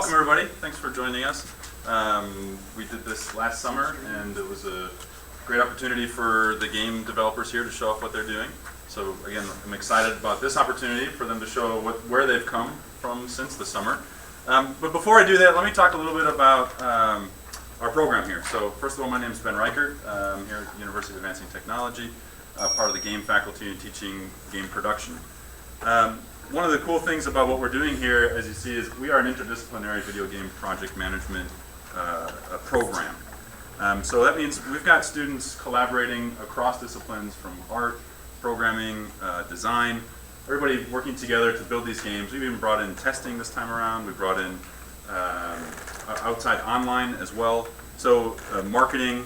welcome everybody. Thanks for joining us. We did this last summer, and it was a great opportunity for the game developers here to show off what they're doing. So again, I'm excited about this opportunity for them to show where they've come from since the summer. But before I do that, let me talk a little bit about our program here. So first of all, my name is Ben Reichert. I'm here at the University of Advancing Technology, part of the game faculty and teaching game production. One of the cool things about what we're doing here, as you see, is we are an interdisciplinary video game project management program. So that means we've got students collaborating across disciplines from art, programming, design, everybody working together to build these games. We've even brought in testing this time around. We brought in outside online as well. So marketing,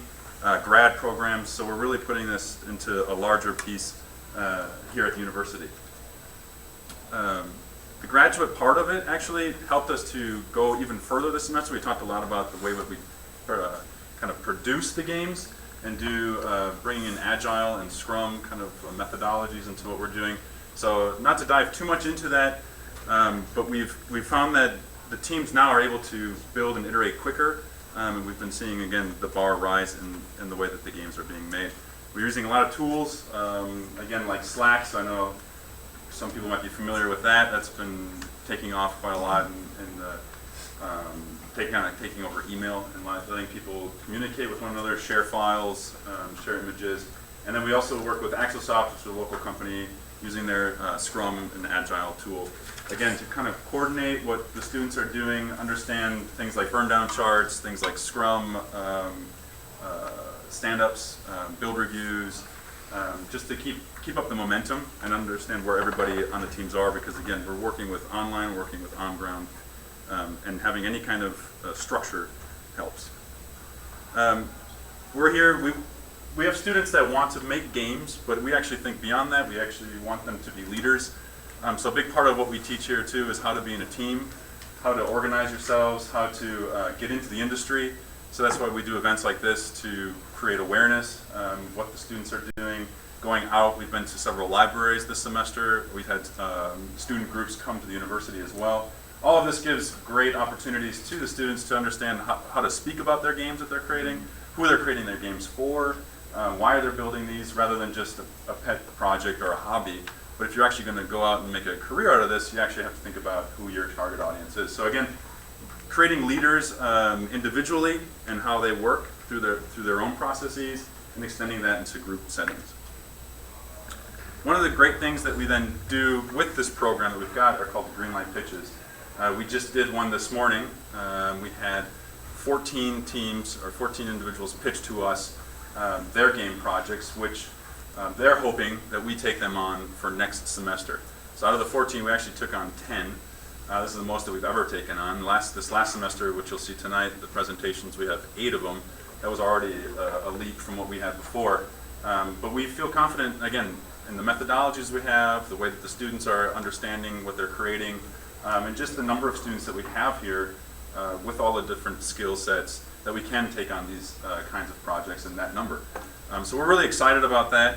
grad programs. So we're really putting this into a larger piece here at the university. The graduate part of it actually helped us to go even further this semester. We talked a lot about the way that we kind of produce the games and do bringing in Agile and Scrum kind of methodologies into what we're doing. So not to dive too much into that, but we've found that the teams now are able to build and iterate quicker, and we've been seeing again the bar rise in the way that the games are being made. We're using a lot of tools, again like Slack, so I know some people might be familiar with that. That's been taking off quite a lot and taking over email and letting people communicate with one another, share files, share images. And then we also work with Axosoft, which is a local company, using their Scrum and Agile tool. Again, to kind of coordinate what the students are doing, understand things like burn down charts, things like Scrum, stand-ups, build reviews, just to keep up the momentum and understand where everybody on the teams are, because again, we're working with online, working with on-ground, and having any kind of structure helps. We're here, we have students that want to make games, but we actually think beyond that. We actually want them to be leaders. So a big part of what we teach here too is how to be in a team, how to organize yourselves, how to get into the industry. So that's why we do events like this, to create awareness, what the students are doing. Going out, we've been to several libraries this semester. We've had student groups come to the university as well. All of this gives great opportunities to the students to understand how to speak about their games that they're creating, who they're creating their games for, why they're building these, rather than just a pet project or a hobby. But if you're actually going to go out and make a career out of this, you actually have to think about who your target audience is. So again, creating leaders individually and how they work through their own processes, and extending that into group settings. One of the great things that we then do with this program that we've got are called the Greenlight pitches. We just did one this morning. We had 14 teams or 14 individuals pitch to us their game projects, which they're hoping that we take them on for next semester. So out of the 14, we actually took on 10. This is the most that we've ever taken on. This last semester, which you'll see tonight, the presentations, we have 8 of them. That was already a leap from what we had before. But we feel confident, again, in the methodologies we have, the way that the students are understanding what they're creating, and just the number of students that we have here with all the different skill sets that we can take on these kinds of projects in that number. So we're really excited about that.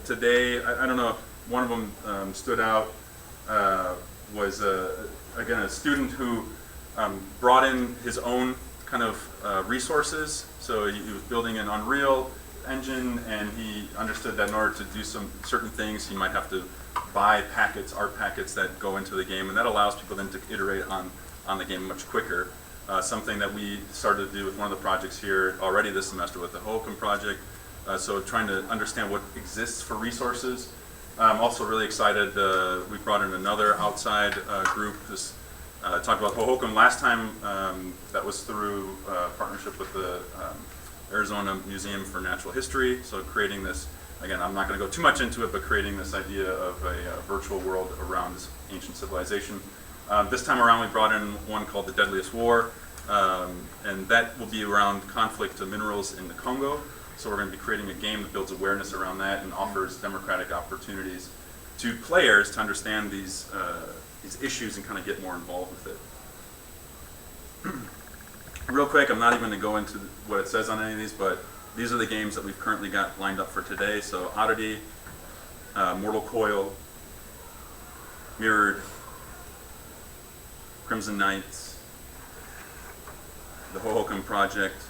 Today, I don't know if one of them stood out, was again a student who brought in his own kind of resources. So he was building an Unreal engine, and he understood that in order to do some certain things, he might have to buy packets, art packets that go into the game, and that allows people then to iterate on the game much quicker. Something that we started to do with one of the projects here already this semester with the Hohokam project. So trying to understand what exists for resources. I'm also really excited, we brought in another outside group. This talked about Hohokam last time. That was through partnership with the Arizona Museum for Natural History. So creating this, again, I'm not going to go too much into it, but creating this idea of a virtual world around this ancient civilization. This time around we brought in one called The Deadliest War, and that will be around conflict of minerals in the Congo. So we're going to be creating a game that builds awareness around that and offers democratic opportunities to players to understand these issues and kind of get more involved with it. Real quick, I'm not even going to go into what it says on any of these, but these are the games that we've currently got lined up for today. So Oddity, Mortal Coil, Mirrored, Crimson Knights, the Hohokam Project,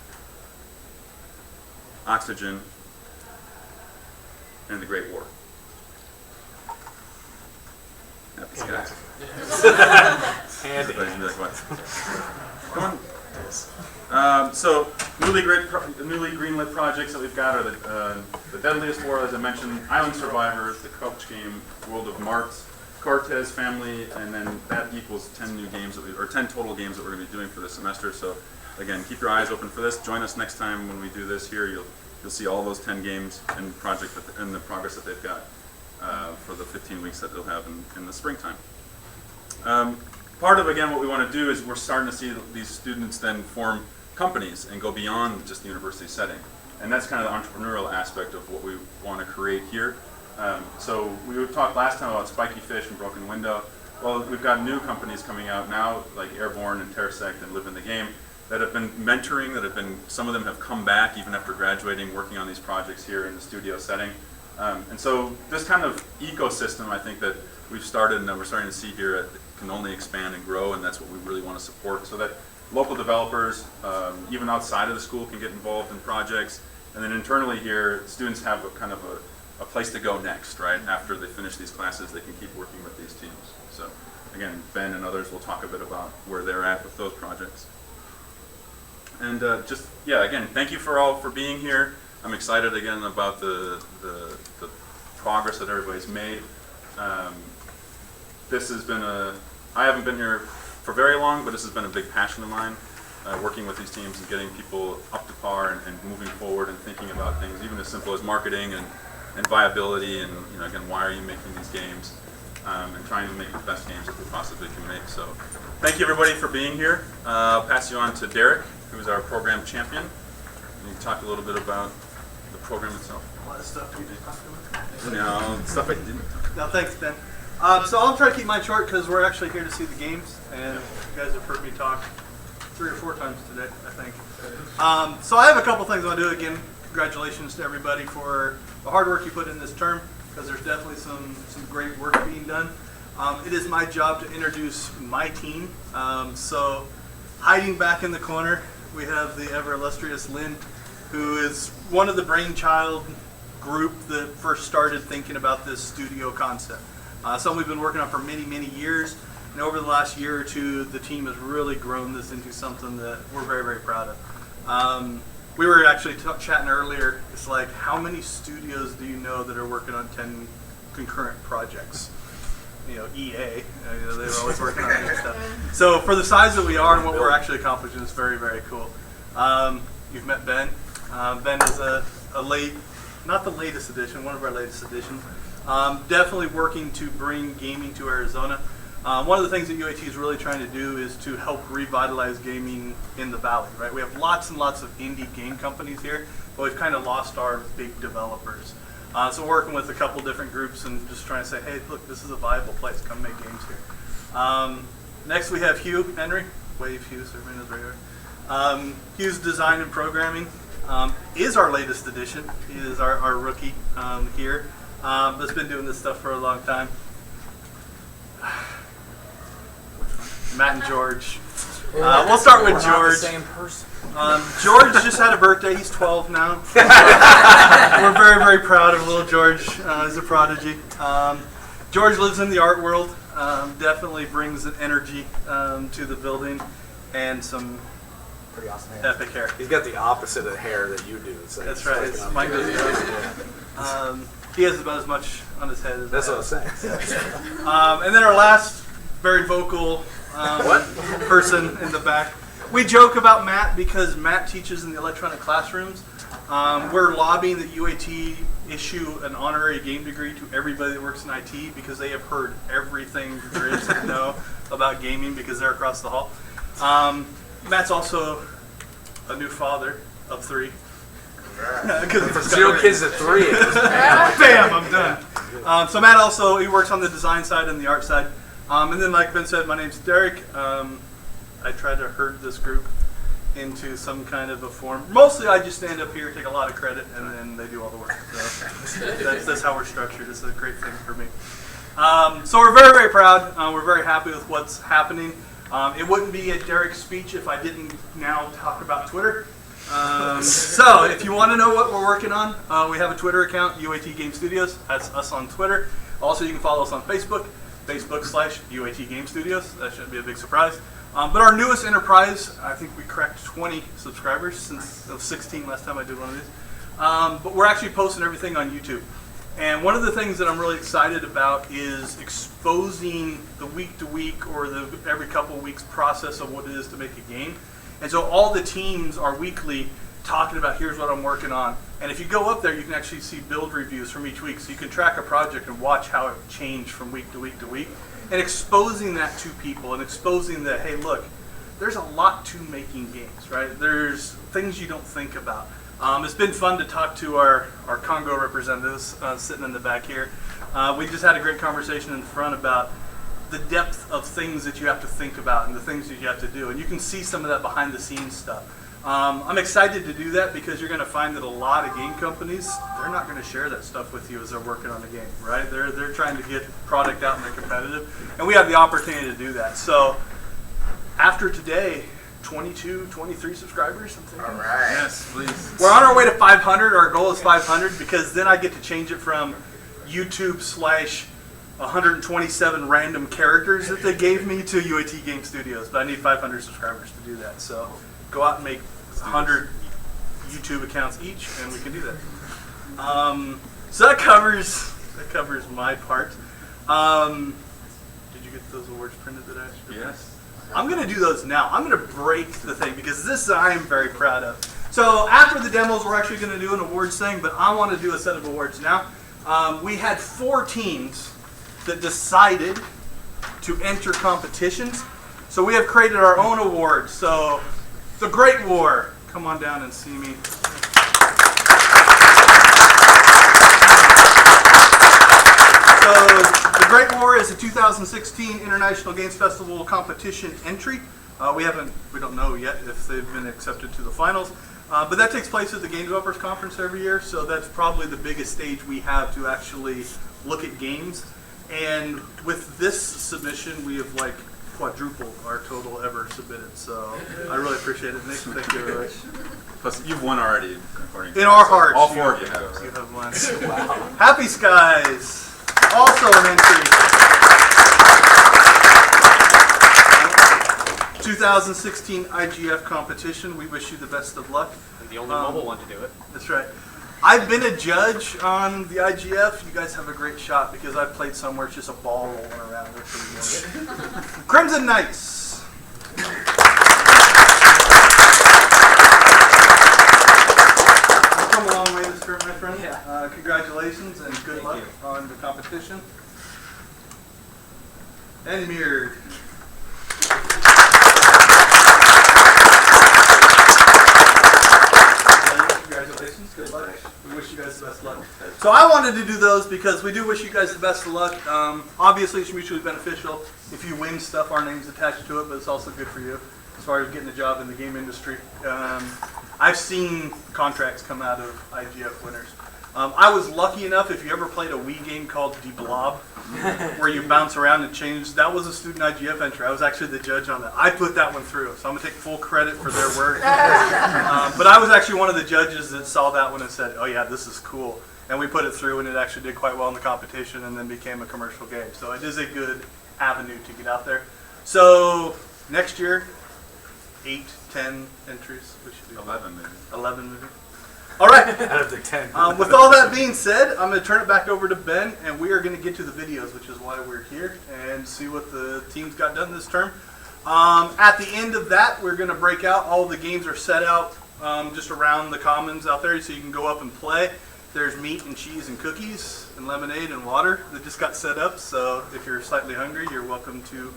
Oxygen, and the Great War. Happy skies. Everybody's gonna be like, what? Come on. So newly greenlit projects that we've got are the Deadliest War, as I mentioned, Island Survivors, the Coach Game, World of Marks, Cortez Family, and then that equals 10 new games or 10 total games that we're going to be doing for this semester. So again, keep your eyes open for this. Join us next time when we do this here. You'll see all those 10 games and the progress that they've got for the 15 weeks that they'll have in the springtime. Part of, again, what we want to do is we're starting to see these students then form companies and go beyond just the university setting. And that's kind of the entrepreneurial aspect of what we want to create here. So we talked last time about Spiky Fish and Broken Window. Well, we've got new companies coming out now, like Airborne and Terrasect and Live in the Game, that have been mentoring, some of them have come back even after graduating, working on these projects here in the studio setting. And so this kind of ecosystem, I think, that we've started and that we're starting to see here can only expand and grow, and that's what we really want to support, so that local developers, even outside of the school, can get involved in projects. And then internally here, students have a place to go next, right? After they finish these classes, they can keep working with these teams. So again, Ben and others will talk a bit about where they're at with those projects. And again, thank you for being here. I'm excited again about the progress that everybody's made. This has been I haven't been here for very long, but this has been a big passion of mine, working with these teams and getting people up to par and moving forward and thinking about things, even as simple as marketing and viability and, again, why are you making these games, and trying to make the best games that we possibly can make. So thank you, everybody, for being here. I'll pass you on to Derek, who's our program champion. And you can talk a little bit about the program itself. A lot of stuff you just talked about. No, stuff I didn't. No, thanks, Ben. So I'll try to keep mine short because we're actually here to see the games, and you guys have heard me talk 3 or 4 times today, I think. So I have a couple things I want to do. Again, congratulations to everybody for the hard work you put in this term, because there's definitely some great work being done. It is my job to introduce my team. So hiding back in the corner, we have the ever illustrious Lynn, who is one of the brainchild group that first started thinking about this studio concept. Something we've been working on for many, many years. And over the last year or two, the team has really grown this into something that we're very, very proud of. We were actually chatting earlier. It's like, how many studios do you know that are working on 10 concurrent projects? EA, they're always working on new stuff. So for the size that we are and what we're actually accomplishing, it's very, very cool. You've met Ben. Ben is a late, not the latest edition, one of our latest editions. Definitely working to bring gaming to Arizona. One of the things that UAT is really trying to do is to help revitalize gaming in the valley, right? We have lots and lots of indie game companies here, but we've kind of lost our big developers. So we're working with a couple different groups and just trying to say, hey, look, this is a viable place. Come make games here. Next we have Hugh Henry. Wave Hugh, so everybody knows where you are. Hugh's design and programming is our latest addition. He is our rookie here. That's been doing this stuff for a long time. Matt and George. We'll start with George. The same person. George just had a birthday. He's 12 now. We're very, very proud of little George. He's a prodigy. George lives in the art world. Definitely brings an energy to the building and some Pretty awesome hair. epic hair. He's got the opposite of the hair that you do. It's like, That's right. it's like Mine goes down. He has about as much on his head as That's I what I have. was saying. And then our last very vocal person in the back. We joke about Matt because Matt teaches in the electronic classrooms. We're lobbying that UAT issue an honorary game degree to everybody that works in IT because they have heard everything there is to know about gaming because they're across the hall. Matt's also a new father of 3. From 0 kids to 3. Bam, I'm done. So Matt also, he works on the design side and the art side. And then like Ben said, my name's Derek. I try to herd this group into some kind of a form. Mostly I just stand up here, take a lot of credit, and then they do all the work. So that's how we're structured. It's a great thing for me. So we're very, very proud. We're very happy with what's happening. It wouldn't be a Derek's speech if I didn't now talk about Twitter. So if you want to know what we're working on, we have a Twitter account, UAT Game Studios. That's us on Twitter. Also, you can follow us on Facebook, Facebook/UAT Game Studios. That shouldn't be a big surprise. But our newest enterprise, I think we cracked 20 subscribers since 16 last time I did one of these. But we're actually posting everything on YouTube. And one of the things that I'm really excited about is exposing the week-to-week or the every couple of weeks process of what it is to make a game. And so all the teams are weekly talking about, here's what I'm working on. And if you go up there, you can actually see build reviews from each week. So you can track a project and watch how it changed from week to week to week. And exposing that to people and exposing that, hey, look, there's a lot to making games, right? There's things you don't think about. It's been fun to talk to our Congo representatives sitting in the back here. We just had a great conversation in the front about the depth of things that you have to think about and the things that you have to do. And you can see some of that behind the scenes stuff. I'm excited to do that because you're going to find that a lot of game companies, they're not going to share that stuff with you as they're working on the game, right? They're trying to get product out and they're competitive. And we have the opportunity to do that. So after today, 22, 23 subscribers, I'm thinking. All right. Yes, please. We're on our way to 500. Our goal is 500 because then I get to change it from YouTube/127 random characters that they gave me to UAT Game Studios. But I need 500 subscribers to do that. So go out and make 100 YouTube accounts each, and we can do that. So that covers my part. Did you get those awards printed that I asked you? Yes. I'm going to do those now. I'm going to break the thing because this I am very proud of. So after the demos, we're actually going to do an awards thing, but I want to do a set of awards now. We had 4 teams that decided to enter competitions. So we have created our own awards. So the Great War, come on down and see me. So the Great War is a 2016 International Games Festival competition entry. We don't know yet if they've been accepted to the finals, but that takes place at the Game Developers Conference every year. So that's probably the biggest stage we have to actually look at games. And with this submission, we have like quadrupled our total ever submitted. So I really appreciate it, Nick. Thank you very much. Plus, you've won already, according to In our hearts, all 4 of you have. You have one. Wow. Happy Skies. Also an entry. 2016 IGF competition. We wish you the best of luck. I'm the only mobile one to do it. That's right. I've been a judge on the IGF. You guys have a great shot because I've played somewhere it's just a ball rolling around. Crimson Knights. You've come a long way this term, my friend. Yeah. Congratulations and good luck on the competition. And Mirrored. Congratulations, good luck. We wish you guys the best luck. So I wanted to do those because we do wish you guys the best of luck. Obviously, it's mutually beneficial. If you win stuff, our name's attached to it, but it's also good for you as far as getting a job in the game industry. I've seen contracts come out of IGF winners. I was lucky enough, if you ever played a Wii game called D-Blob, where you bounce around and change, that was a student IGF entry. I was actually the judge on that. I put that one through, so I'm going to take full credit for their work. But I was actually one of the judges that saw that one and said, oh yeah, this is cool. And we put it through, and it actually did quite well in the competition and then became a commercial game. So it is a good avenue to get out there. So next year, 8, 10 entries. We should do 11 maybe. 11 maybe. All right. Out of the 10. With all that being said, I'm going to turn it back over to Ben, and we are going to get to the videos, which is why we're here, and see what the teams got done this term. At the end of that, we're going to break out. All the games are set out just around the commons out there, so you can go up and play. There's meat and cheese and cookies and lemonade and water that just got set up, so if you're slightly hungry, you're welcome to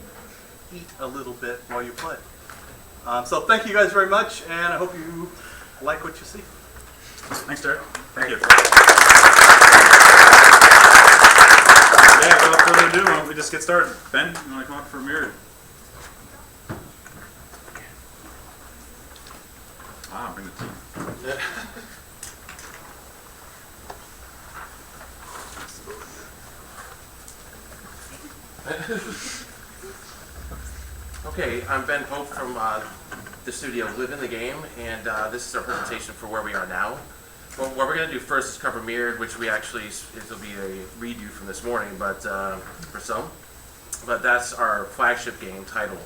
eat a little bit while you play. So thank you guys very much, and I hope you like what you see. Thanks, Derek. Thank you. you. Yeah, without further ado, why don't we just get started? Ben, you want to come up for a mirror? Wow, bring the team. Okay. Okay, I'm Ben Pope from the studio Live in the Game, and this is our presentation for where we are now. Well, what we're going to do first is cover Mirrored, which we actually, it'll be a redo from this morning, but for some. But that's our flagship game title.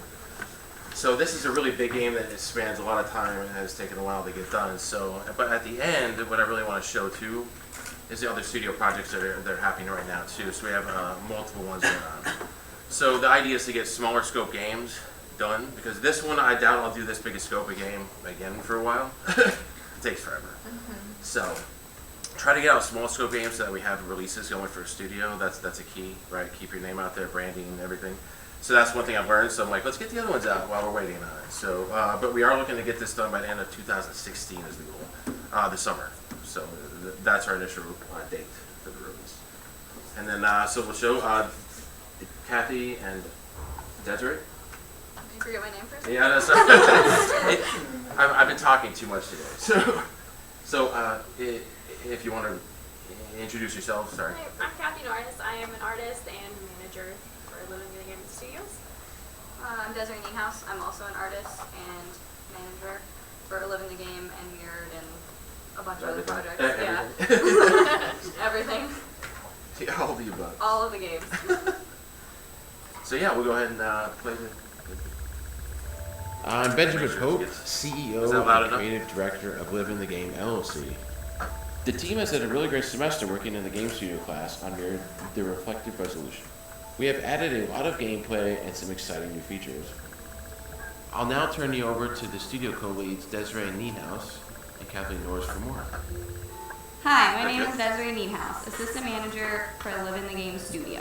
So this is a really big game that spans a lot of time and has taken a while to get done. So, but at the end, what I really want to show too is the other studio projects that are happening right now too. So we have multiple ones going on. So the idea is to get smaller scope games done, because this one I doubt I'll do this big a scope of game again for a while. It takes forever. So try to get out small scope games so that we have releases going for a studio. That's a key, right? Keep your name out there, branding and everything. So that's one thing I've learned. So I'm like, let's get the other ones out while we're waiting on it. So, but we are looking to get this done by the end of 2016 is the goal, this summer. So that's our initial date for the release. And then, so we'll show Kathy and Desiree. Did you forget my name first? Yeah, that's right. I've been talking too much today. So if you want to introduce yourself, sorry. Hi, I'm Kathy Norris. I am an artist and manager for Living in the Game Studios. I'm Desiree Niehaus. I'm also an artist and manager for Live in the Game and Mirrored and a bunch of other projects. Yeah. Everything. Yeah, all of the above. All of the games. So yeah, we'll go ahead and play the. I'm Benjamin Pope, Is CEO that loud and enough? creative director of Live in the Game LLC. The team has had a really great semester working in the game studio class under the reflective resolution. We have added a lot of gameplay and some exciting new features. I'll now turn you over to the studio co-leads Desiree Niehaus and Kathleen Norris for more. Hi, my name is Desiree Niehaus, Assistant Manager for Live in the Game Studio.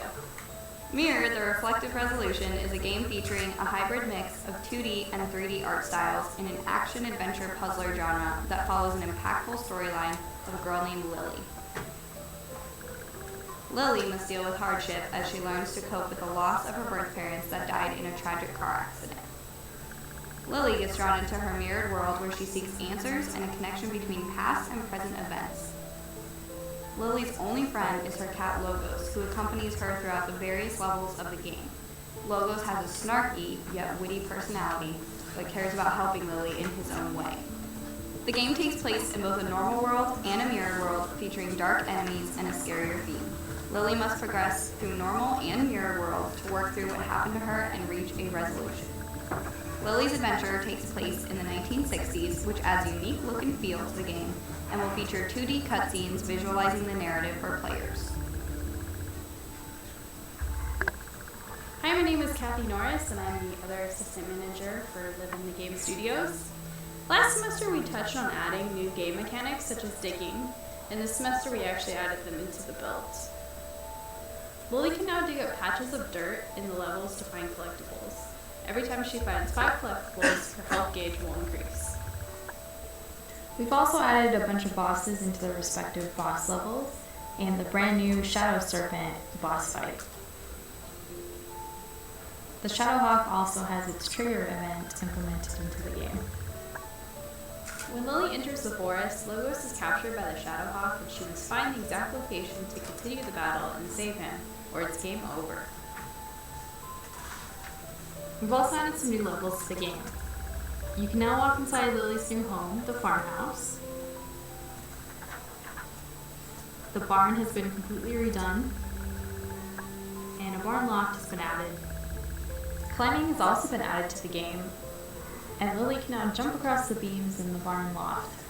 Mirror, the Reflective Resolution, is a game featuring a hybrid mix of 2D and 3D art styles in an action-adventure puzzler genre that follows an impactful storyline of a girl named Lily. Lily must deal with hardship as she learns to cope with the loss of her birth parents that died in a tragic car accident. Lily gets drawn into her mirrored world where she seeks answers and a connection between past and present events. Lily's only friend is her cat Logos, who accompanies her throughout the various levels of the game. Logos has a snarky, yet witty personality, but cares about helping Lily in his own way. The game takes place in both a normal world and a mirror world, featuring dark enemies and a scarier theme. Lily must progress through normal and mirror world to work through what happened to her and reach a resolution. Lily's adventure takes place in the 1960s, which adds a unique look and feel to the game, and will feature 2D cutscenes visualizing the narrative for players. Hi, my name is Kathy Norris, and I'm the other assistant manager for Live in the Game Studios. Last semester, we touched on adding new game mechanics such as digging, and this semester we actually added them into the build. Lily can now dig up patches of dirt in the levels to find collectibles. Every time she finds 5 collectibles, her health gauge will increase. We've also added a bunch of bosses into the respective boss levels and the brand new Shadow Serpent boss fight. The Shadowhawk also has its trigger event implemented into the game. When Lily enters the forest, Logos is captured by the Shadowhawk and she must find the exact location to continue the battle and save him, or it's game over. We've also added some new levels to the game. You can now walk inside Lily's new home, the farmhouse. The barn has been completely redone, and a barn loft has been added. Climbing has also been added to the game, and Lily can now jump across the beams in the barn loft.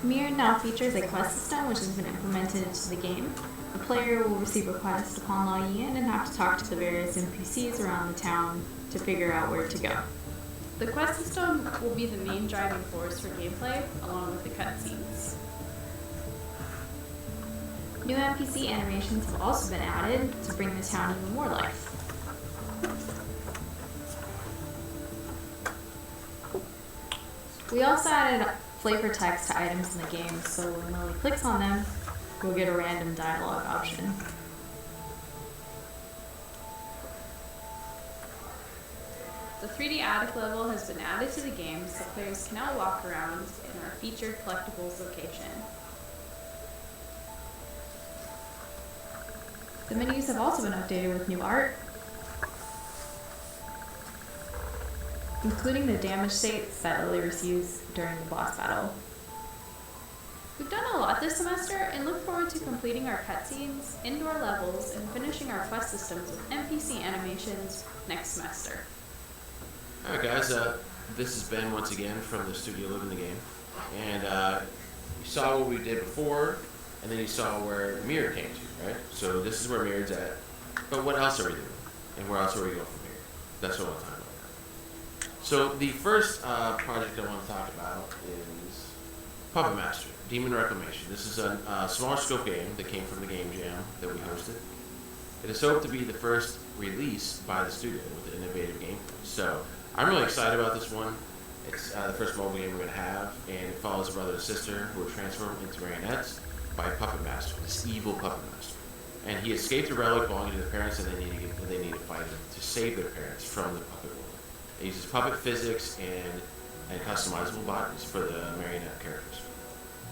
Mirror now features a quest system which has been implemented into the game. The player will receive a quest upon logging in and have to talk to the various NPCs around the town to figure out where to go. The quest system will be the main driving force for gameplay, along with the cutscenes. New NPC animations have also been added to bring the town even more life. We also added flavor text to items in the game, so when Lily clicks on them, we'll get a random dialogue option. The 3D attic level has been added to the game, so players can now walk around in our featured collectibles location. The menus have also been updated with new art. including the damage states that Lily receives during the boss battle. We've done a lot this semester and look forward to completing our cutscenes, indoor levels, and finishing our quest systems with NPC animations next semester. Alright guys, this is Ben once again from the studio Living the Game. And you saw what we did before, and then you saw where Mirror came to, right? So this is where Mirror's at. But what else are we doing? And where else are we going from here? That's what I want to talk about. So the first project I want to talk about is Puppet Master, Demon Reclamation. This is a smaller scope game that came from the Game Jam that we hosted. It is hoped to be the first release by the studio with innovative gameplay. So I'm really excited about this one. It's the first mobile game we're going to have, and it follows a brother and sister who are transformed into marionettes by a puppet master, this evil puppet master. And he escaped a relic belonging to their parents, and they need to fight him to save their parents from the puppet world. It uses puppet physics and customizable bodies for the marionette characters.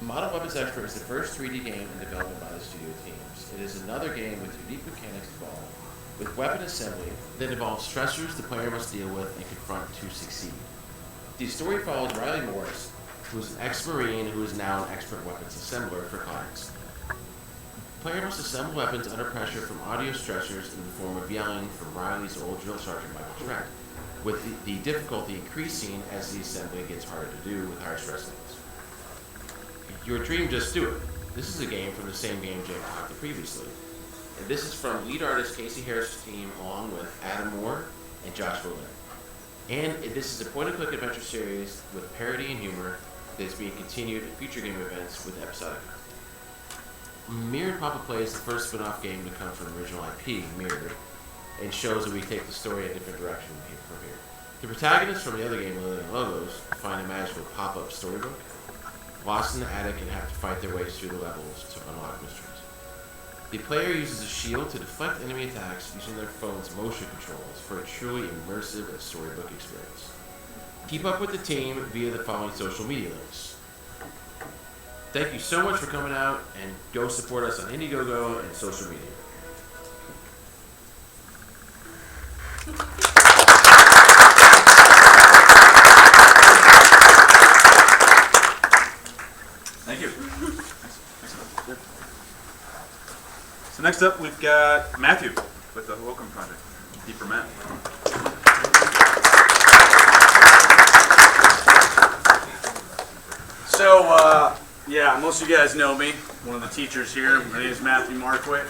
Model Puppets Expert is the first 3D game in development by the studio teams. It is another game with unique mechanics involved, with weapon assembly that involves stressors the player must deal with and confront to succeed. The story follows Riley Morris, who is an ex-Marine who is now an expert weapons assembler for clients. The player must assemble weapons under pressure from audio stressors in the form of yelling from Riley's old drill sergeant Michael Trent, with the difficulty increasing as the assembly gets harder to do with higher stress levels. Your dream, just do it. This is a game from the same game Jay talked about previously. And this is from lead artist Casey Harris' team along with Adam Moore and Josh Fuller. And this is a point-and-click adventure series with parody and humor that is being continued in future game events with episodic. Mirrored Papa Play is the first spin-off game to come from the original IP, Mirrored, and shows that we take the story in a different direction from here. The protagonists from the other game, Lily and Logos, find a magical pop-up storybook, lost in the attic and have to fight their ways through the levels to unlock mysteries. The player uses a shield to deflect enemy attacks using their phone's motion controls for a truly immersive and storybook experience. Keep up with the team via the following social media links. Thank you so much for coming out, and go support us on Indiegogo and social media. Thank you. So next up, we've got Matthew with the Welcome Project. Deeper Matt. So, yeah, most of you guys know me, one of the teachers here. My name is Matthew Marquit.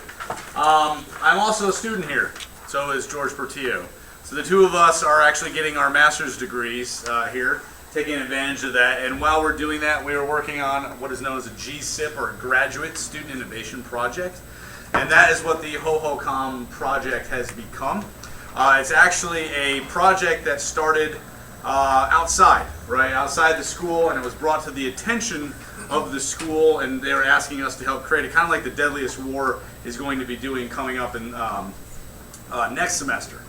I'm also a student here, so is George Portillo. So the two of us are actually getting our master's degrees here, taking advantage of that. And while we're doing that, we are working on what is known as a GSIP, or a Graduate Student Innovation Project. And that is what the HoHoCom project has become. It's actually a project that started outside the school, and it was brought to the attention of the school, and they were asking us to help create it, kind of like the Deadliest War is going to be doing coming up in next semester.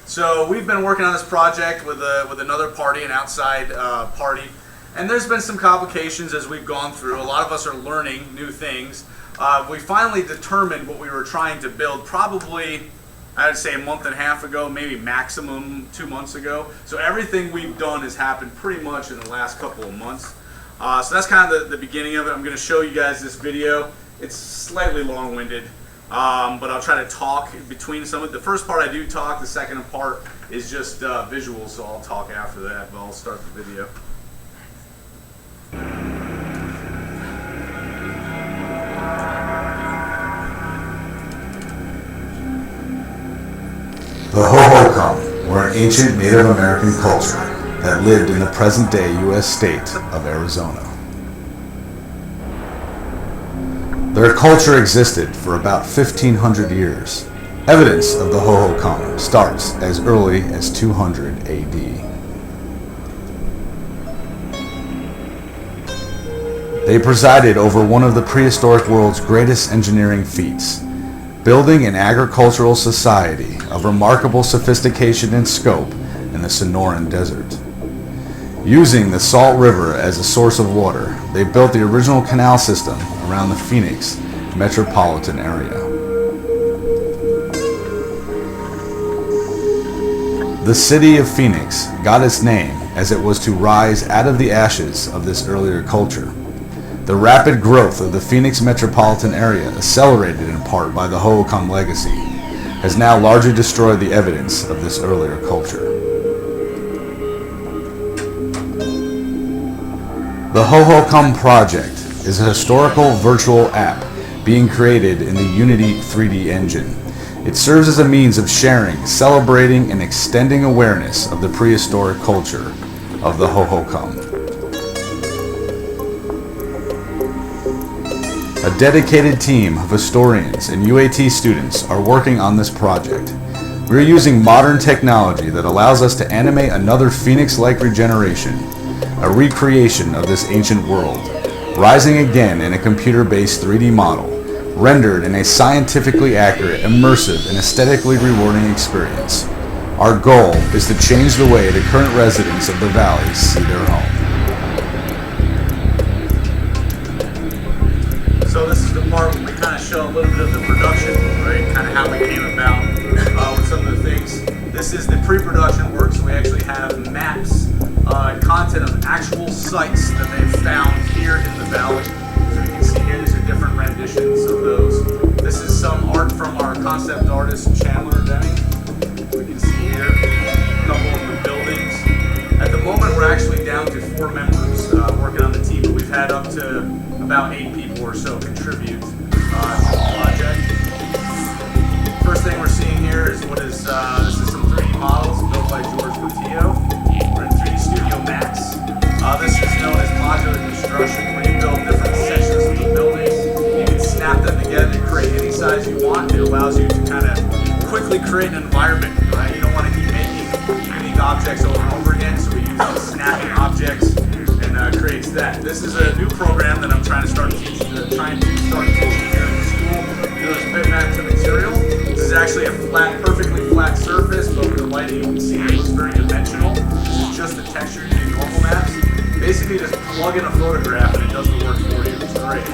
So we've been working on this project with another party, an outside party, and there's been some complications as we've gone through. A lot of us are learning new things. We finally determined what we were trying to build probably, I'd say, a month and a half ago, maybe maximum 2 months ago. So everything we've done has happened pretty much in the last couple of months. So that's kind of the beginning of it. I'm going to show you guys this video. It's slightly long-winded, but I'll try to talk between some of it. The first part I do talk, the second part is just visuals, so I'll talk after that, but I'll start the video. The HoHoCom were an ancient Native American culture that lived in the present-day U.S. state of Arizona. Their culture existed for about 1,500 years. Evidence of the HoHoCom starts as early as 200 A.D. They presided over one of the prehistoric world's greatest engineering feats, building an agricultural society of remarkable sophistication and scope in the Sonoran Desert. Using the Salt River as a source of water, they built the original canal system around the Phoenix metropolitan area. The city of Phoenix got its name as it was to rise out of the ashes of this earlier culture. The rapid growth of the Phoenix metropolitan area, accelerated in part by the Hohokam legacy, has now largely destroyed the evidence of this earlier culture. The Hohokam Project is a historical virtual app being created in the Unity 3D engine. It serves as a means of sharing, celebrating, and extending awareness of the prehistoric culture of the Hohokam. A dedicated team of historians and UAT students are working on this project. We are using modern technology that allows us to animate another Phoenix-like regeneration, a recreation of this ancient world, rising again in a computer-based 3D model, rendered in a scientifically accurate, immersive, and aesthetically rewarding experience. Our goal is to change the way the current residents of the valley see their home. So this is the part where we kind of show a little bit of the production, right? Kind of how we came about with some of the things. This is the pre-production work, so we actually have maps and content of actual sites that they've found here in the valley. So you can see here, these are different renditions of those. This is some art from our concept artist, Chandler Deming. We can see here a couple of the buildings. At the moment, we're actually down to 4 members working on the team, but we've had up to about 8 people or so contribute to the project. First thing we're seeing here is this is some 3D models built by George Portillo. We're in 3D Studio Max. This is known as modular construction, where you build different sections of the buildings. You can snap them together to create any size you want. It allows you to kind of quickly create an environment, right? You don't want to keep making unique objects over and over again, so we use these snapping objects and creates that. This is a new program that I'm trying to start teaching here in the school. There's bitmap to material. This is actually a perfectly flat surface, but with the lighting you can see it looks very dimensional. This is just the texture using normal maps. Basically just plug in a photograph and it does the work for you. It's great.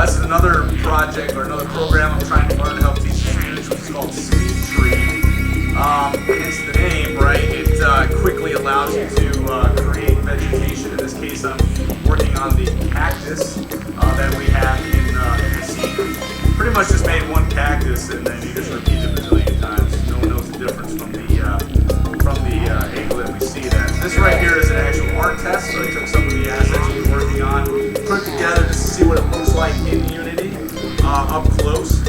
This is another project or another program I'm trying to learn to help teach students, which is called Speed Tree. Hence the name, right? It quickly allows you to create vegetation. In this case, I'm working on the cactus that we have in the scene. Pretty much just made one cactus and then you just repeat it a million times. No one knows the difference from the angle that we see that. This right here is an actual art test, so I took some of the assets we were working on, put it together just to see what it looks like in Unity, up close.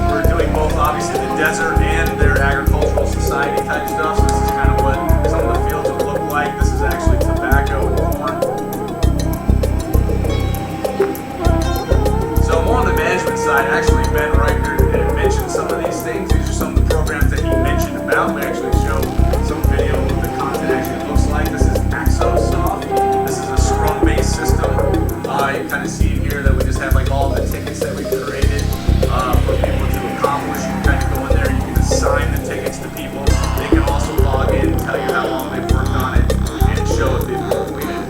We're doing both, obviously, the desert and their agricultural society type stuff, so this is kind of what some of the fields would look like. This is actually tobacco and corn. So more on the management side, actually, Ben Reicher mentioned some of these things. These are some of the programs that he mentioned about. We actually show some video of what the content actually looks like. This is AxoSoft. This is a Scrum-based system. You kind of see in here that we just have like all the tickets that we created for people to accomplish. You can kind of go in there, you can assign the tickets to people. They can also log in, tell you how long they've worked on it, and show if they've completed.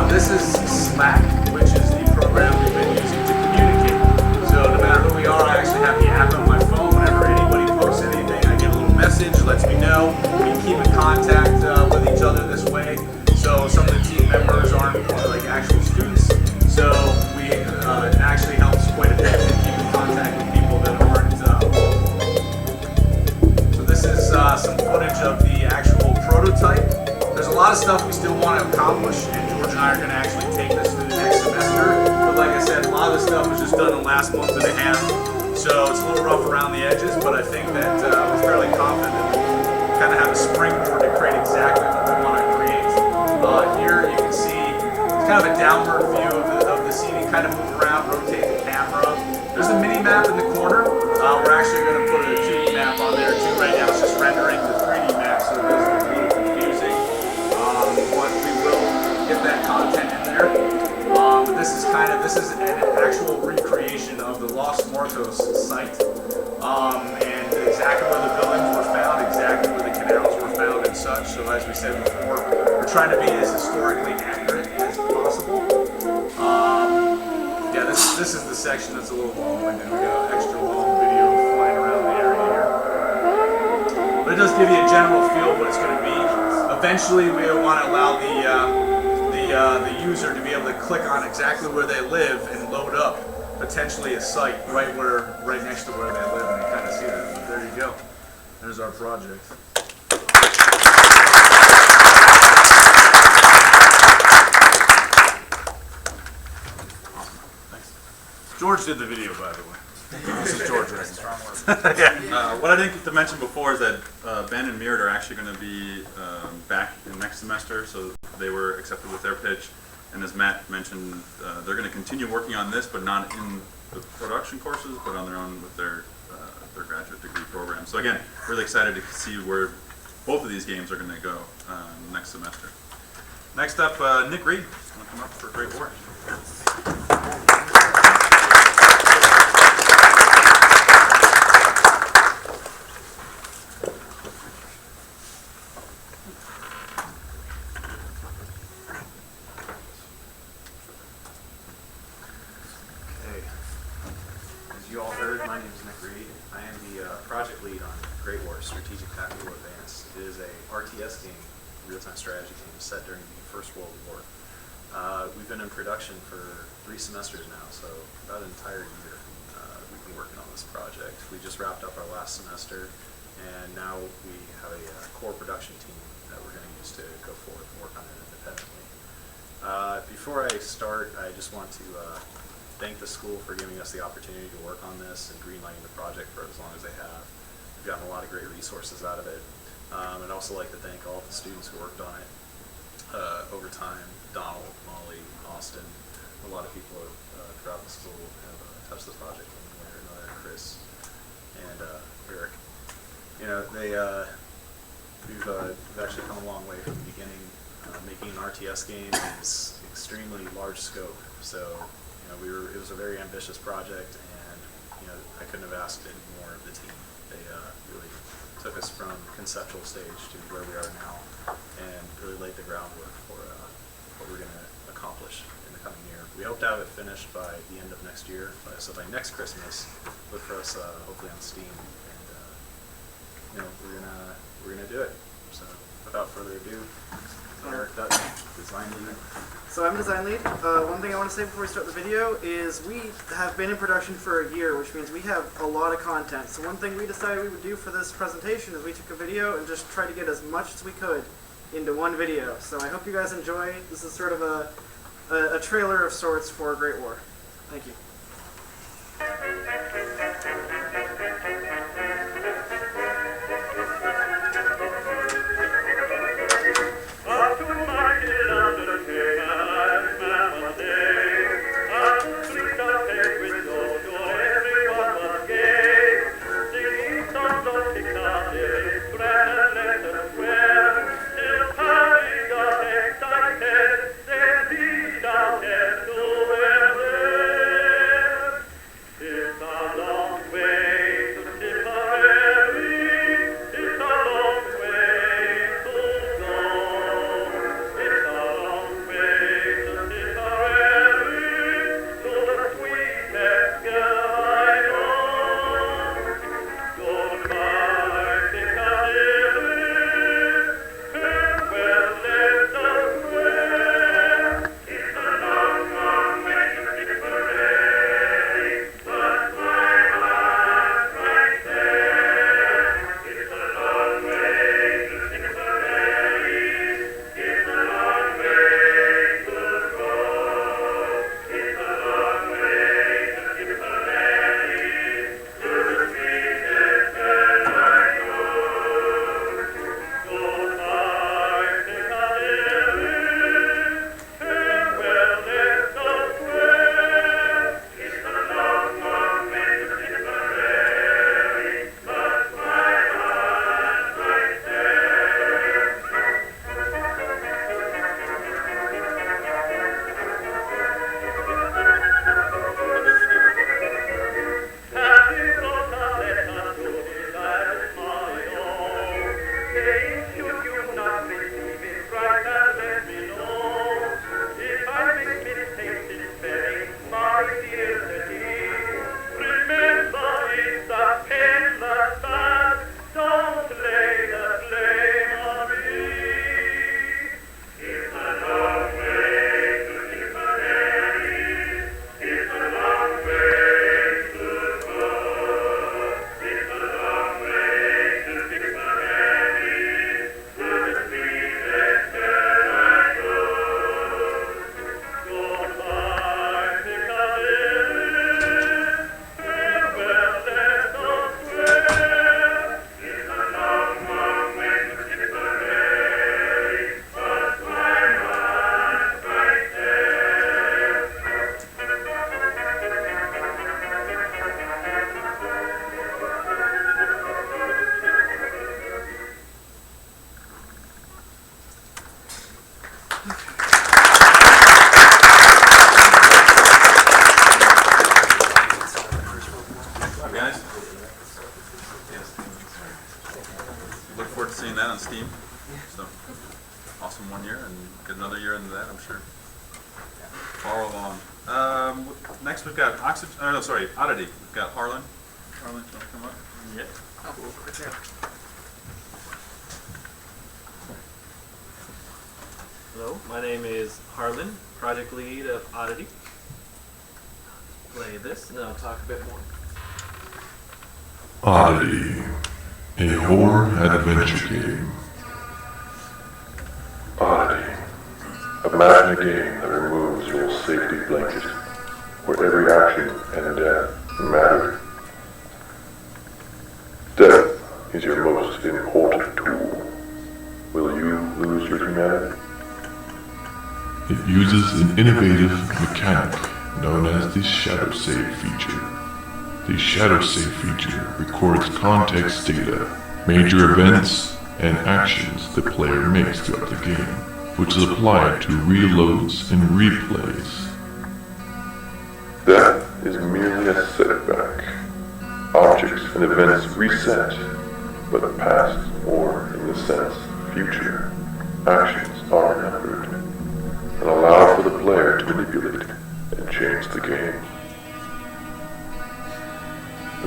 This is Slack, which is the program we've been using to communicate. So no matter who we are, I actually have the app on my phone. Whenever anybody posts anything, I get a little message, lets me know. We can keep in contact with each other this way. So some of the team members aren't like actual students. So we it actually helps quite a bit to keep in contact with people that aren't So this is some footage of the actual prototype. There's a lot of stuff we still want to accomplish, and George and I are going to actually take this through the next semester. But like I said, a lot of this stuff was just done in the last month and a half. So it's a little rough around the edges, but I think that we're fairly confident that we kind of have a springboard to create exactly what we want to create. Here you can see it's kind of a downward view of the scene. You kind of move around, rotate the camera. There's a mini map in the corner. We're actually going to put a 2D map on there too right now. It's just rendering the 3D map, so it doesn't look a little confusing. But we will get that content in there. This is an actual recreation of the Los Muertos site. And exactly where the buildings were found, exactly where the canals were found and such. So as we said before, we're trying to be as historically accurate as possible. Yeah, this is the section that's a little long-winded. We got an extra long video flying around the area here. it does give you a general feel of what it's going to be. Eventually, we want to allow the user to be able to click on exactly where they live and load up potentially a site right next to where they live, and they kind of see that. But there you go. There's our project. George did the video, by the way. This is George. What I didn't get to mention before is that Ben and Mirrored are actually going to be back in next semester, so they were accepted with their pitch. And as Matt mentioned, they're going to continue working on this, but not in the production courses, but on their own with their graduate degree program. So again, really excited to see where both of these games are going to go next semester. Next up, Nick Reed is going to come up for Great War. As you all heard, my name is Nick Reed. I am the project lead on Great War Strategic Tactical Advance. It is a RTS game, real-time strategy game, set during the First World War. We've been in production for 3 semesters now, so about an entire year we've been working on this project. We just wrapped up our last semester, and now we have a core production team that we're going to use to go forward and work on it independently. Before I start, I just want to thank the school for giving us the opportunity to work on this and greenlighting the project for as long as they have. We've gotten a lot of great resources out of it. I'd also like to thank all of the students who worked on it over time. Donald, Molly, Austin, a lot of people throughout the school have touched this project in one way or another. Chris and Eric. You know, we've actually come a long way from the beginning. Making an RTS game is extremely large scope, so you know, it was a very ambitious project, and you know, I couldn't have asked any more of the team. They really took us from conceptual stage to where we are now, and really laid the groundwork for what we're going to accomplish in the coming year. We hope to have it finished by the end of next year, so by next Christmas, look for us hopefully on Steam, and you know, we're gonna do it. So without further ado, Eric Dutton, design lead. So I'm design lead. One thing I want to say before we start the video is we have been in production for a year, which means we have a lot of content. So one thing we decided we would do for this presentation is we took a video and just tried to get as much as we could into one video. So I hope you guys enjoy. This is sort of a trailer of sorts for Great War. Thank you. awesome 1 year and get another year into that, I'm sure. Far along. Next we've got Oddity. We've got Harlan. Harlan, do you want to come up? Yeah. Hello, my name is Harlan, project lead of Oddity. Play this and then I'll talk a bit more. Oddity, a horror adventure game. Oddity. Imagine a game that removes your safety blanket, where every action and death matter. Death is your most important tool. Will you lose your humanity? It uses an innovative mechanic known as the Shadow Save feature. The Shadow Save feature records context data, major events, and actions the player makes throughout the game, which is applied to reloads and replays. Death is merely a setback. Objects and events reset, but the past, or in this sense, future, actions are remembered and allow for the player to manipulate and change the game.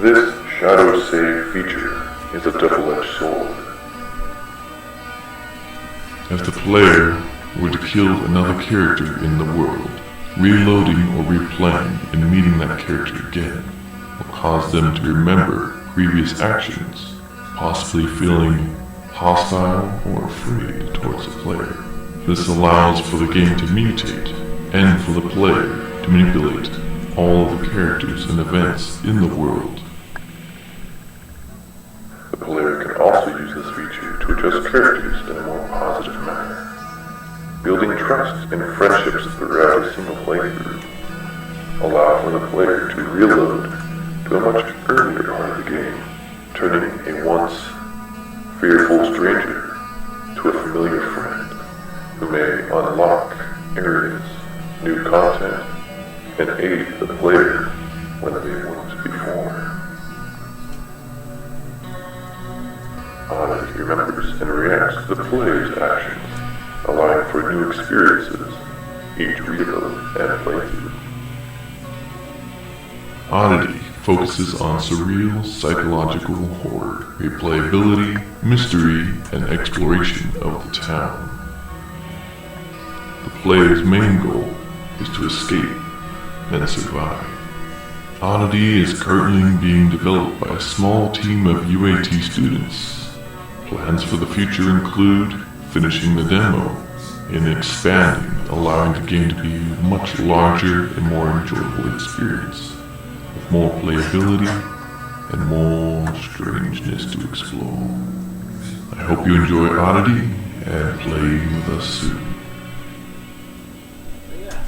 This Shadow Save feature is a double-edged sword. If the player were to kill another character in the world, reloading or replaying and meeting that character again will cause them to remember previous actions, possibly feeling hostile or afraid towards the player. This allows for the game to mutate and for the player to manipulate all of the characters and events in the world. The player can also use this feature to adjust characters in a more positive manner, building trust and friendships throughout a single playthrough. Allow for the player to reload to a much earlier part of the game, turning a once fearful stranger to a familiar friend who may unlock areas, new content, and aid the player when they weren't before. Oddity remembers and reacts to the player's actions, allowing for new experiences each reload and playthrough. Oddity focuses on surreal psychological horror, replayability, mystery, and exploration of the town. The player's main goal is to escape and survive. Oddity is currently being developed by a small team of UAT students. Plans for the future include finishing the demo and expanding, allowing the game to be a much larger and more enjoyable experience, with more playability and more strangeness to explore. I hope you enjoy Oddity and play with us soon. Yeah.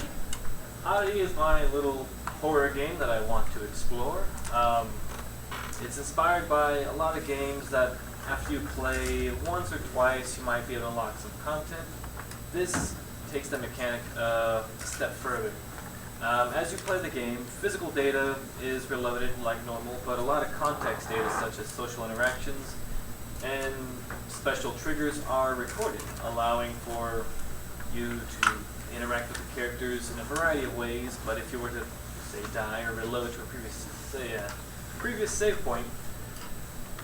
Oddity is my little horror game that I want to explore. It's inspired by a lot of games that after you play once or twice, you might be able to unlock some content. This takes the mechanic a step further. As you play the game, physical data is reloaded like normal, but a lot of context data such as social interactions and special triggers are recorded, allowing for you to interact with the characters in a variety of ways. But if you were to, say, die or reload to a previous save point,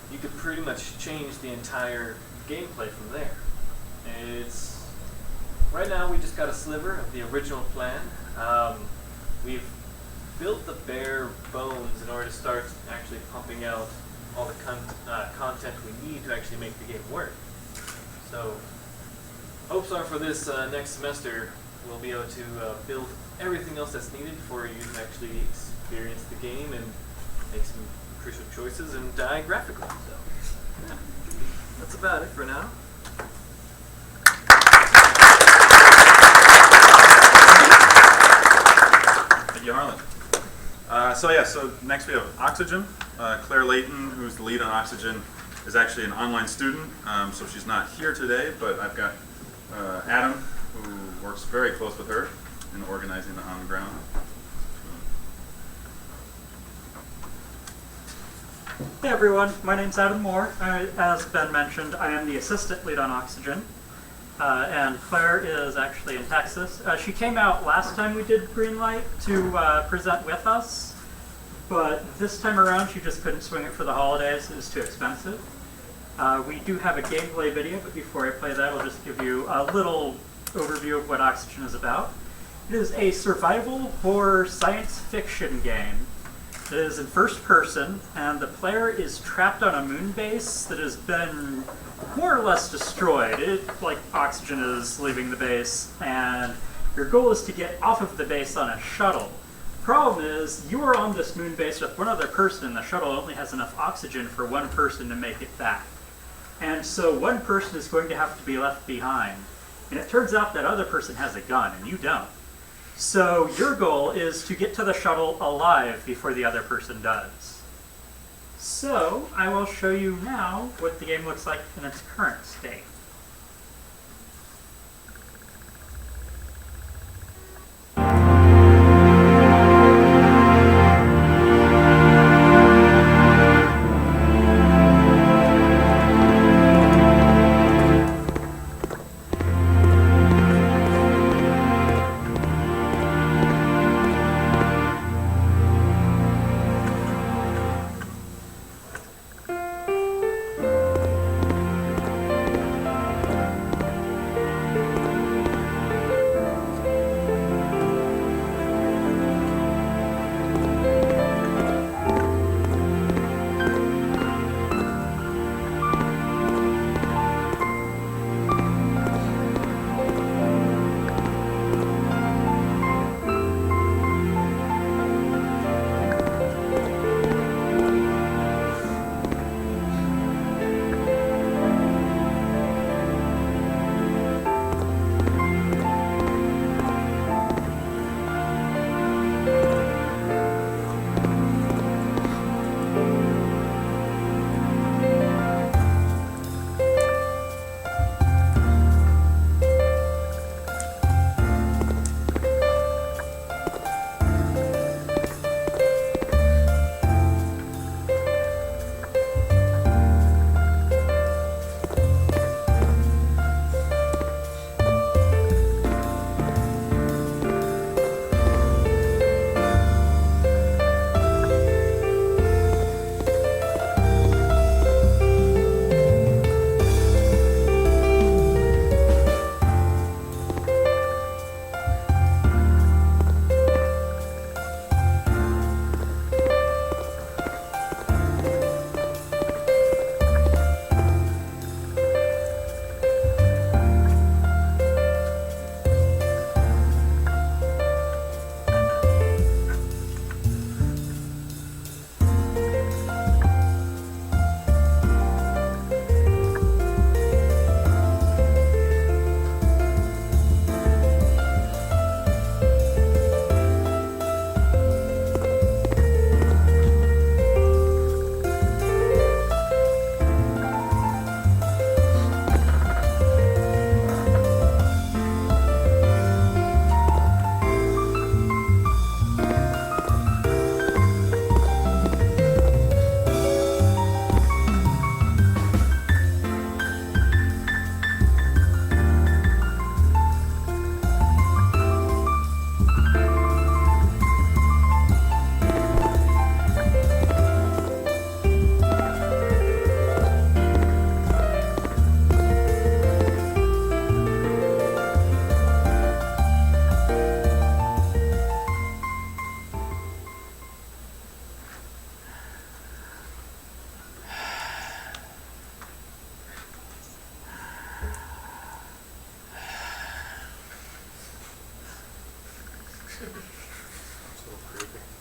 you could pretty much change the entire gameplay from there. Right now we just got a sliver of the original plan. We've built the bare bones in order to start actually pumping out all the content we need to actually make the game work. So hopes are for this next semester we'll be able to build everything else that's needed for you to actually experience the game and make some crucial choices and die graphically. So yeah, that's about it for now. Thank you, Harlan. So next we have Oxygen. Claire Layton, who's the lead on Oxygen, is actually an online student, so she's not here today, but I've got Adam, who works very close with her in organizing the on the ground. Hey everyone, my name's Adam Moore. As Ben mentioned, I am the assistant lead on Oxygen. and Claire is actually in Texas. She came out last time we did Greenlight to present with us, but this time around she just couldn't swing it for the holidays. It was too expensive. We do have a gameplay video, but before I play that, I'll just give you a little overview of what Oxygen is about. It is a survival horror science fiction game. It is in first person, and the player is trapped on a moon base that has been more or less destroyed. Like Oxygen is leaving the base, and your goal is to get off of the base on a shuttle. Problem is, you are on this moon base with one other person, and the shuttle only has enough oxygen for one person to make it back. And so one person is going to have to be left behind. And it turns out that other person has a gun, and you don't. So your goal is to get to the shuttle alive before the other person does. So I will show you now what the game looks like in its current state.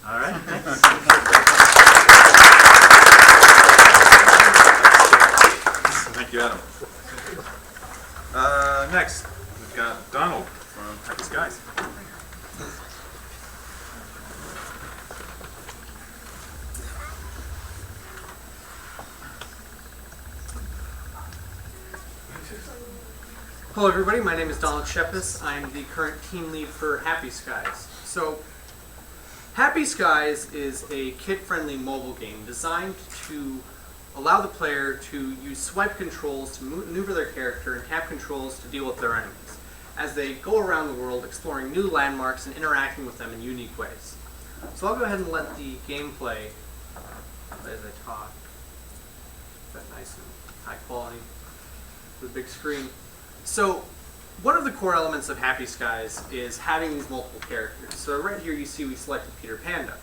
All right, thanks. Thank you, Adam. Next, we've got Donald from Happy Skies. Hello everybody, my name is Donald Shepis. I'm the current team lead for Happy Skies. So, Happy Skies is a kid-friendly mobile game designed to allow the player to use swipe controls to maneuver their character and tap controls to deal with their enemies, as they go around the world exploring new landmarks and interacting with them in unique ways. So I'll go ahead and let the gameplay play as I talk. Is that nice and high quality with a big screen? So one of the core elements of Happy Skies is having these multiple characters. So right here you see we selected Peter Panda.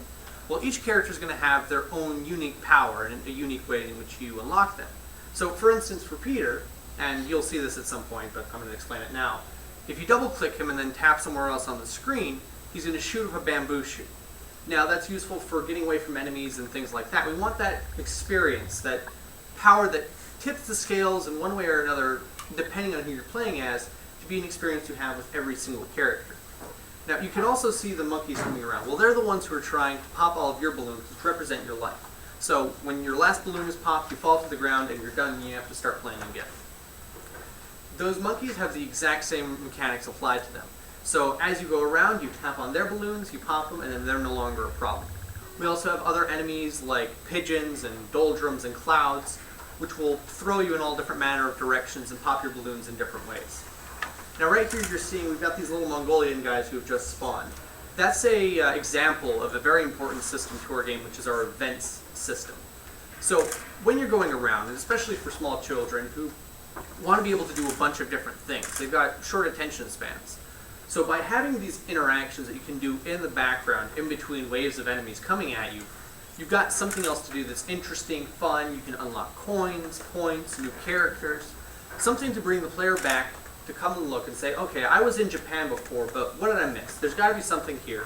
Well, each character is going to have their own unique power and a unique way in which you unlock them. So for instance, for Peter, and you'll see this at some point, but I'm going to explain it now, if you double click him and then tap somewhere else on the screen, he's going to shoot with a bamboo shoot. Now that's useful for getting away from enemies and things like that. We want that experience, that power that tips the scales in one way or another, depending on who you're playing as, to be an experience you have with every single character. Now you can also see the monkeys coming around. Well, they're the ones who are trying to pop all of your balloons, which represent your life. So when your last balloon is popped, you fall to the ground and you're done and you have to start playing again. Those monkeys have the exact same mechanics applied to them. So as you go around, you tap on their balloons, you pop them, and then they're no longer a problem. We also have other enemies like pigeons and doldrums and clouds, which will throw you in all different manner of directions and pop your balloons in different ways. Now right here you're seeing we've got these little Mongolian guys who have just spawned. That's a example of a very important system to our game, which is our events system. So when you're going around, and especially for small children who want to be able to do a bunch of different things, they've got short attention spans. So by having these interactions that you can do in the background, in between waves of enemies coming at you, you've got something else to do that's interesting, fun. You can unlock coins, points, new characters, something to bring the player back to come and look and say, okay, I was in Japan before, but what did I miss? There's got to be something here.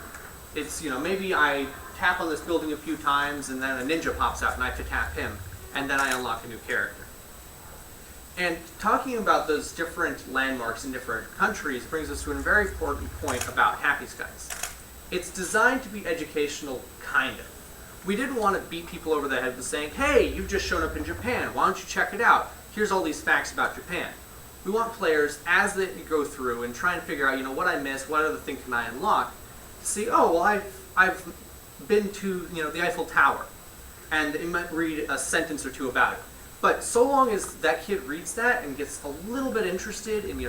It's, maybe I tap on this building a few times and then a ninja pops out and I have to tap him, and then I unlock a new character. And talking about those different landmarks in different countries brings us to a very important point about Happy Skies. It's designed to be educational, kind of. We didn't want to beat people over the head with saying, hey, you've just shown up in Japan, why don't you check it out? Here's all these facts about Japan. We want players, as they go through and try and figure out, what I missed, what other thing can I unlock, to see, oh, well, I've been to, the Eiffel Tower, and it might read a sentence or two about it. But so long as that kid reads that and gets a little bit interested in,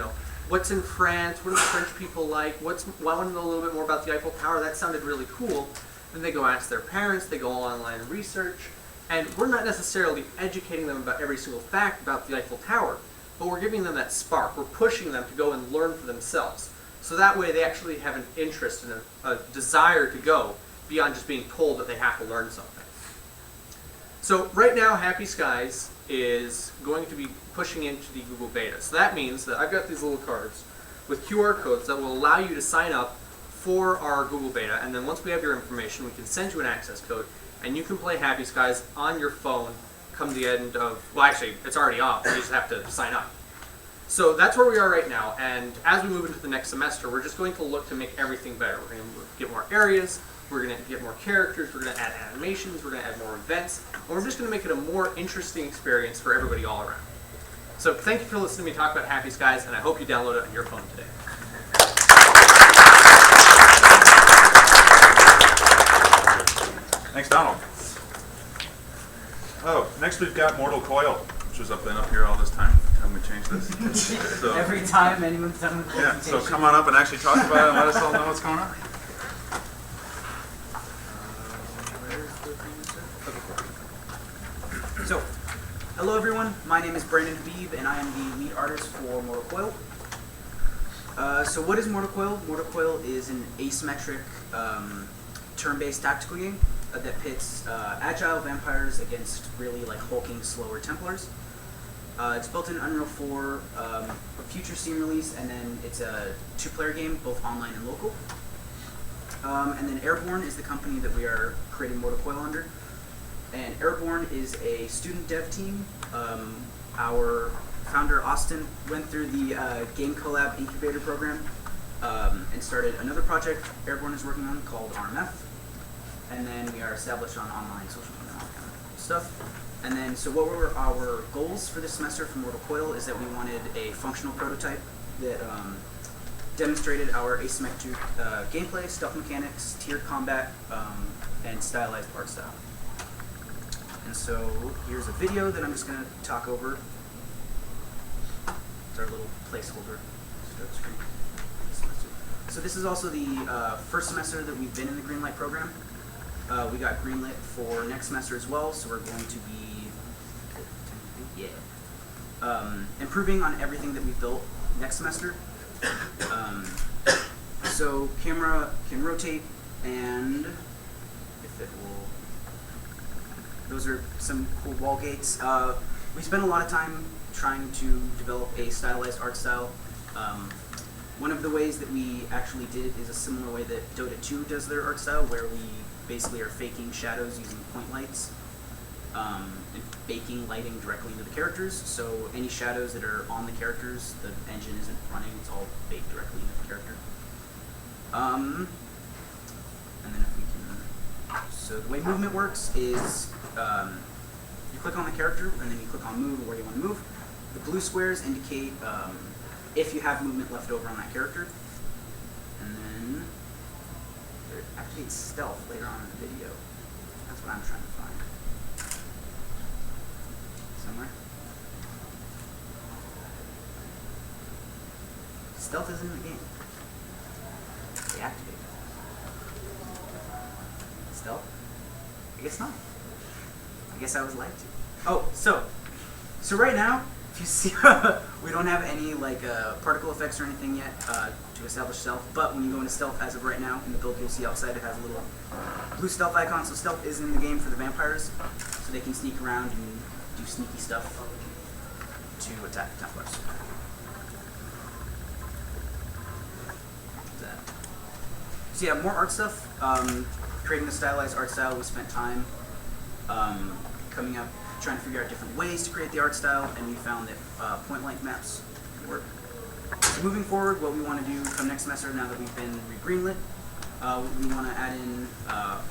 what's in France, what are the French people like, I want to know a little bit more about the Eiffel Tower, that sounded really cool, then they go ask their parents, they go online and research, and we're not necessarily educating them about every single fact about the Eiffel Tower, but we're giving them that spark. We're pushing them to go and learn for themselves. So that way they actually have an interest and a desire to go beyond just being told that they have to learn something. So right now, Happy Skies is going to be pushing into the Google Beta. So that means that I've got these little cards with QR codes that will allow you to sign up for our Google Beta, and then once we have your information, we can send you an access code, and you can play Happy Skies on your phone come the end of, well actually, it's already off, you just have to sign up. So that's where we are right now, and as we move into the next semester, we're just going to look to make everything better. We're going to get more areas, we're going to get more characters, we're going to add animations, we're going to add more events, and we're just going to make it a more interesting experience for everybody all around. So thank you for listening to me talk about Happy Skies, and I hope you download it on your phone today. Thanks, Donald. Oh, next we've got Mortal Coil, which was up here all this time. Time we change this. So, every time anyone's done a presentation. Yeah, so come on up and actually talk about it and let us all know what's going on. So, hello everyone, my name is Brandon Habib and I am the lead artist for Mortal Coil. So what is Mortal Coil? Mortal Coil is an asymmetric turn-based tactical game that pits agile vampires against really hulking, slower Templars. It's built in Unreal 4, a future Steam release, and then it's a 2-player game, both online and local. And then Airborne is the company that we are creating Mortal Coil under. And Airborne is a student dev team. Our founder, Austin, went through the Game Collab Incubator program and started another project Airborne is working on called RMF. And then we are established on online social media and all that kind of stuff. And then, so what were our goals for this semester for Mortal Coil is that we wanted a functional prototype that demonstrated our asymmetric gameplay, stealth mechanics, tiered combat, and stylized art style. And so here's a video that I'm just going to talk over. It's our little placeholder start screen. So this is also the first semester that we've been in the Greenlight program. We got Greenlit for next semester as well, so we're going to be improving on everything that we've built next semester. So camera can rotate, and if it will, those are some cool wall gates. We spent a lot of time trying to develop a stylized art style. One of the ways that we actually did it is a similar way that Dota 2 does their art style, where we basically are faking shadows using point lights and baking lighting directly into the characters. So any shadows that are on the characters, the engine isn't running, it's all baked directly into the character. And then if we can, so the way movement works is you click on the character and then you click on move where you want to move. The blue squares indicate if you have movement left over on that character. And then it activates stealth later on in the video. That's what I'm trying to find. Somewhere. Stealth isn't in the game. They activate it. Stealth? I guess not. I guess I was lied to. Oh, so right now, if you see, we don't have any like particle effects or anything yet to establish stealth, but when you go into stealth as of right now, in the build you'll see outside it has a little blue stealth icon, so stealth is in the game for the vampires, so they can sneak around and do sneaky stuff to attack the Templars. So yeah, more art stuff. Creating the stylized art style, we spent time coming up, trying to figure out different ways to create the art style, and we found that point length maps work. So moving forward, what we want to do come next semester, now that we've been re-greenlit, we want to add in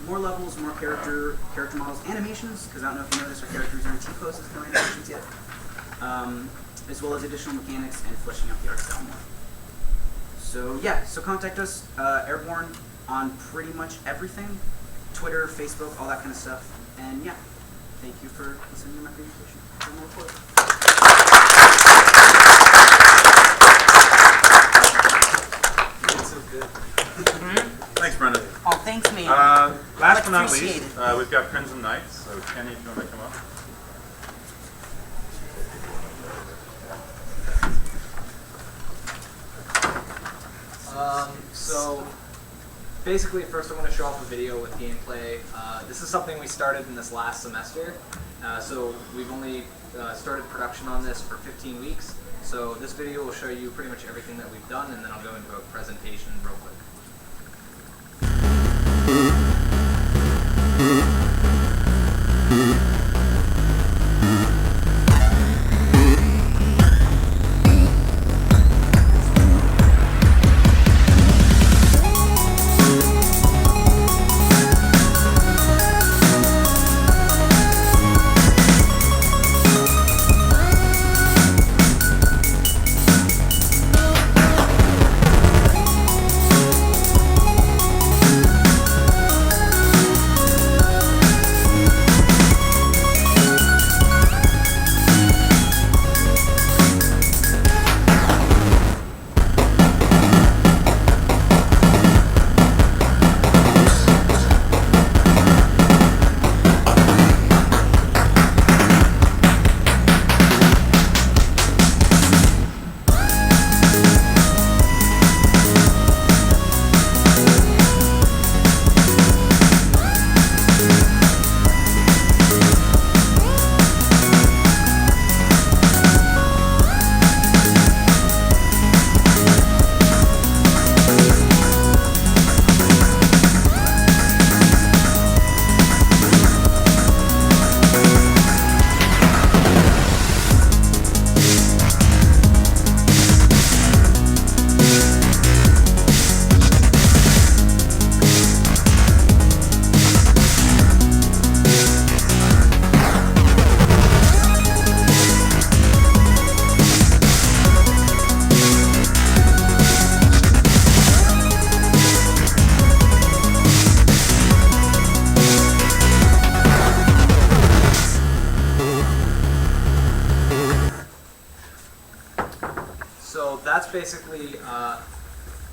more levels, more character models, animations, because I don't know if you noticed our characters are in T-poses, no animations yet, as well as additional mechanics and fleshing out the art style more. So yeah, so contact us, Airborne, on pretty much everything, Twitter, Facebook, all that kind of stuff, and yeah, thank you for listening to my presentation. Thanks, Brenda. Oh, thanks, man. Last but not least, we've got Crimson Knights. So Kenny, if you want to come up. So basically, first I want to show off a video with gameplay. This is something we started in this last semester. So we've only started production on this for 15 weeks. So this video will show you pretty much everything that we've done, and then I'll go into a presentation real quick. basically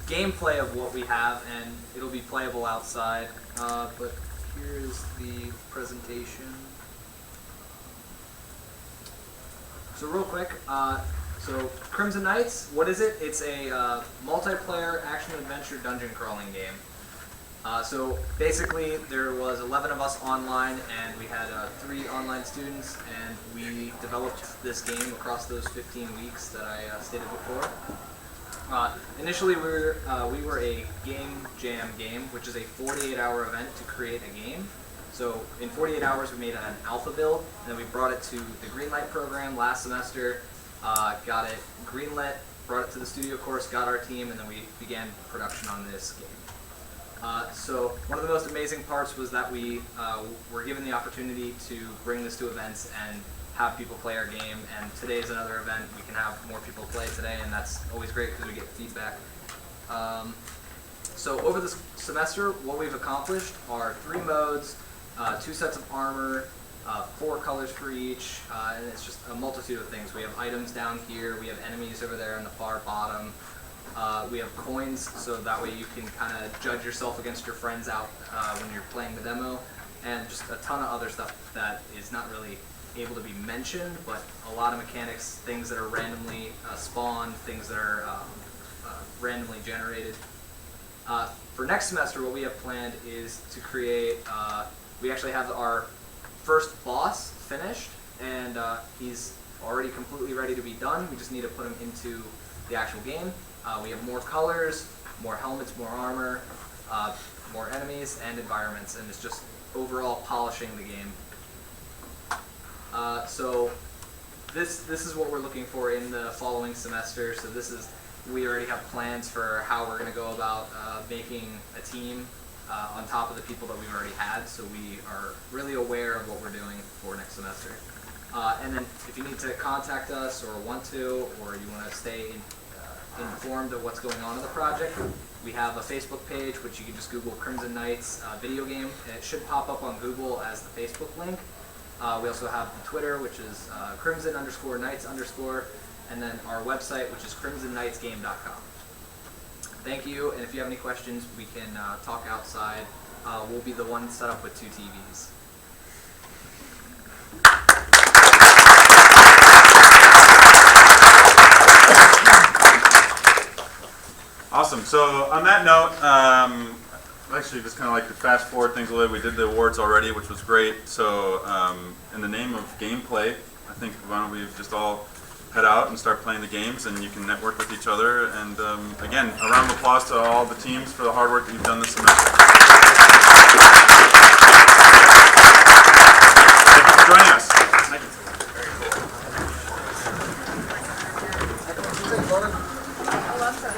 gameplay of what we have, and it'll be playable outside. But here is the presentation. So real quick, so Crimson Knights, what is it? It's a multiplayer action-adventure dungeon crawling game. So basically, there was 11 of us online, and we had 3 online students, and we developed this game across those 15 weeks that I stated before. Initially, we were a game jam game, which is a 48-hour event to create a game. So in 48 hours, we made an alpha build, and then we brought it to the Greenlight program last semester, got it greenlit, brought it to the studio course, got our team, and then we began production on this game. So one of the most amazing parts was that we were given the opportunity to bring this to events and have people play our game, and today is another event. We can have more people play today, and that's always great because we get feedback. So over this semester, what we've accomplished are 3 modes, 2 sets of armor, 4 colors for each, and it's just a multitude of things. We have items down here, we have enemies over there on the far bottom. We have coins, so that way you can kind of judge yourself against your friends out when you're playing the demo, and just a ton of other stuff that is not really able to be mentioned, but a lot of mechanics, things that are randomly spawned, things that are randomly generated. For next semester, what we have planned is to create, we actually have our first boss finished, and he's already completely ready to be done. We just need to put him into the actual game. We have more colors, more helmets, more armor, more enemies and environments, and it's just overall polishing the game. So this is what we're looking for in the following semester. So we already have plans for how we're going to go about making a team on top of the people that we've already had. So we are really aware of what we're doing for next semester. And then if you need to contact us or want to, or you want to stay informed of what's going on in the project, we have a Facebook page, which you can just Google Crimson Knights video game, and it should pop up on Google as the Facebook link. We also have the Twitter, which is crimson_knights_, and then our website, which is crimsonknightsgame.com. Thank you, and if you have any questions, we can talk outside. We'll be the one set up with 2 TVs. Awesome. So on that note, actually just kind of like to fast forward things a little bit. We did the awards already, which was great. So in the name of gameplay, I think why don't we just all head out and start playing the games, and you can network with each other. And again, a round of applause to all the teams for the hard work that you've done this semester. Thank you for joining us. Thank you. I love that.